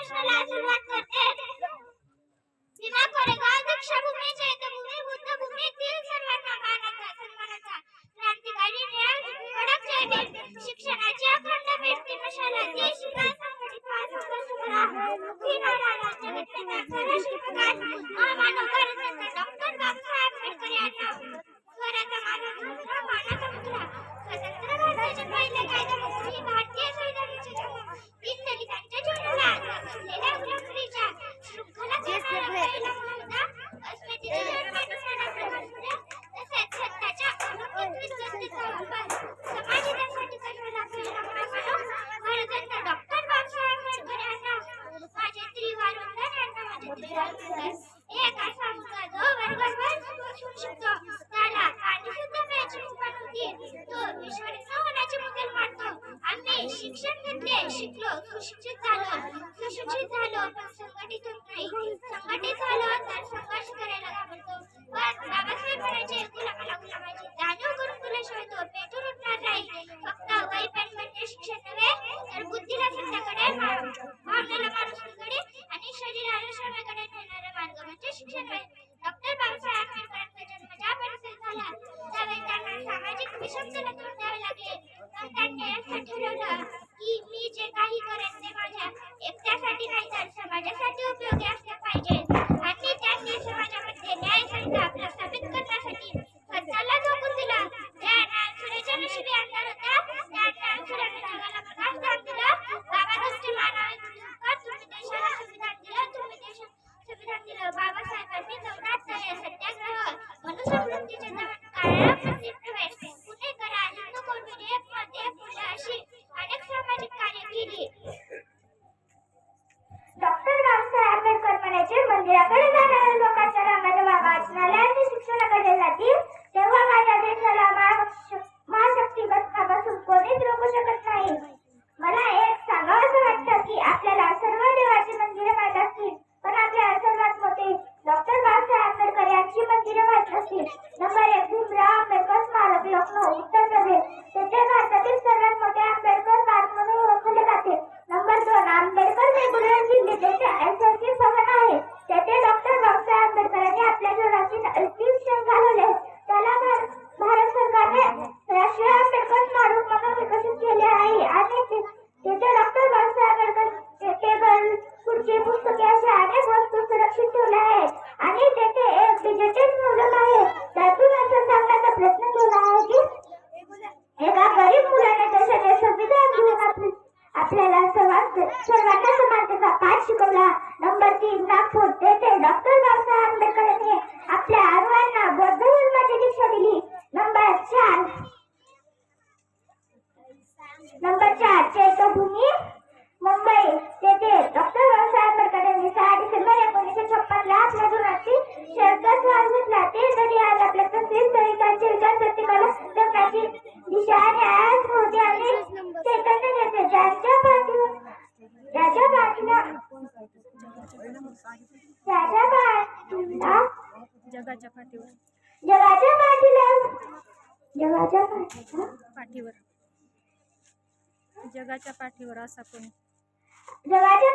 भाषणाला सुरुवात करते. भीमा कोरेगाव दीक्षाभूमी, चैत्यभूमी, बुद्धभूमी येथील सर्वांना मानाचा सन्मानाचा क्रांतिकारी न्याय कडक जयभीम. शिक्षणाची अखंड भिंती मशाला देश विकास संघटित व्हा, संघर्ष करा, मुखी राहा, राज्यघटनेचा खरा शिल्पकार महामानव भारतरत्न डॉक्टर बाबासाहेब आंबेडकर यांना स्वराचा माझा मुद्रा, मानाचा मुद्रा. स्वतंत्र भारताचे पहिले कायदेमंत्री, भारतीय संविधानाचे जन्म, दीन दलितांच्या जीवनाला आधार बनलेल्या गुलामगिरीच्या शृंखला तोडणारा पहिला मुद्दा, अस्मितेचे जन्माचे सणाप्रमाणे तसेच सत्ताच्या अलौकिक विद्वत्तेचा वापर समाजहितासाठी करणारा पहिला महामानव भारतरत्न डॉक्टर बाबासाहेब आंबेडकर यांना माझे त्रिवार वंदन, यांना माझे त्रिवार वंदन. एक असा मुलगा जो वर्गभर सुशिक्षित, त्याला पाणी सुद्धा प्यायची मुभा नव्हती, तो विश्वरत्न होण्याची मुद्दल मानतो. आम्ही शिक्षण घेतले, शिकलो, सुशिक्षित झालो, पण संघटित होत नाही. संघटित झालो तर संघर्ष करायला घाबरतो. पण बाबासाहेब म्हणायचे, गुलामाला गुलामाची जाणीव करून दिल्याशिवाय तो पेटून उठणार नाही. फक्त वय पेन म्हणजे शिक्षण नव्हे, तर बुद्धीला सत्याकडे, भावनेला माणुसकीकडे आणि शरीराला श्रमेकडे नेणारा मार्ग म्हणजे शिक्षण होय. डॉक्टर बाबासाहेब आंबेडकरांचा जन्म ज्या परिस्थितीत झाला त्यावेळी त्यांना सामाजिक विषमतेला तोंड द्यावे लागले. पण त्यांनी असं ठरवलं की मी जे काही करेन ते माझ्या एकट्यासाठी नाही तर समाजासाठी उपयोगी असले पाहिजे. आणि त्यांनी समाजामध्ये न्याय संहिता प्रस्थापित करण्यासाठी स्वतःला झोकून दिला. ज्यांना सूर्याच्या नशिबी अंधार होता, त्यांना सूर्याने जगाला प्रकाश दान दिला. बाबा नुसते मानव तुम्ही देशाला संविधान दिलं, तुम्ही देशाला संविधान दिलं. बाबासाहेबांनी 74 सत्याग्रह, मनुस्मृतीचे दहन, काळ्या मंदिर प्रवेश, पुणे करा, हिंदू कोड विधेयक मध्ये फुले अशी अनेक सामाजिक कार्य केली. डॉक्टर बाबासाहेब आंबेडकर म्हणायचे, मंदिराकडे जाणाऱ्या लोकांच्या रांगा जेव्हा वाचनालयाने शिक्षणाकडे जातील तेव्हा माझ्या देशाला महाशक्तिगत आपासून कोणीच रोखू शकत नाही. मला एक सांगावंसं वाटतं की आपल्याला सर्व देवाची मंदिरे माहीत असतील, पण आपल्या सर्वात मोठे डॉक्टर बाबासाहेब आंबेडकर यांची मंदिरे माहीत नसतील. नंबर 1 भीमराव आंबेडकर स्मारक, लखनौ, उत्तर प्रदेश. तेथे भारतातील सर्वात मोठे आंबेडकर पार्क म्हणून ओळखले जाते. नंबर 2 आंबेडकर मेमोरियल दिल्ली, तेथे ऐतिहासिक भवन आहे. तेथे डॉक्टर बाबासाहेब आंबेडकरांनी आपल्या जीवनाची अंतिम क्षण घालवले. त्याला भारत सरकारने राष्ट्रीय आंबेडकर स्मारक म्हणून विकसित केले आहे. आणि तेथे डॉक्टर बाबासाहेब आंबेडकर टेबल, खुर्ची, पुस्तके अशा अनेक वस्तू सुरक्षित ठेवल्या आहेत. आणि तेथे एक डिजिटल म्युझियम आहे. त्यातून असं सांगण्याचा प्रयत्न केला आहे की एका गरीब मुलाने देशाचे संविधान घेऊन आपल्याला सर्वांना समानतेचा पाठ शिकवला. नंबर 3 नागपूर, तेथे डॉक्टर बाबासाहेब आंबेडकरांनी आपल्या अनुयायांना बौद्ध धर्माची दीक्षा दिली. नंबर 4 चैत्यभूमी, मुंबई, तेथे डॉक्टर बाबासाहेब आंबेडकरांनी 6 डिसेंबर 1956 ला आपल्या जीवनाची शेवटचा श्वास घेतला. ते जरी आज आपल्या तसेच तरी त्यांचे विचार प्रत्येकाला जगण्याची दिशा आणि आयास होती आणि चैतन्य देते. ज्याच्या पाठीला जगाच्या पाठीवर असा कोणी, जगाच्या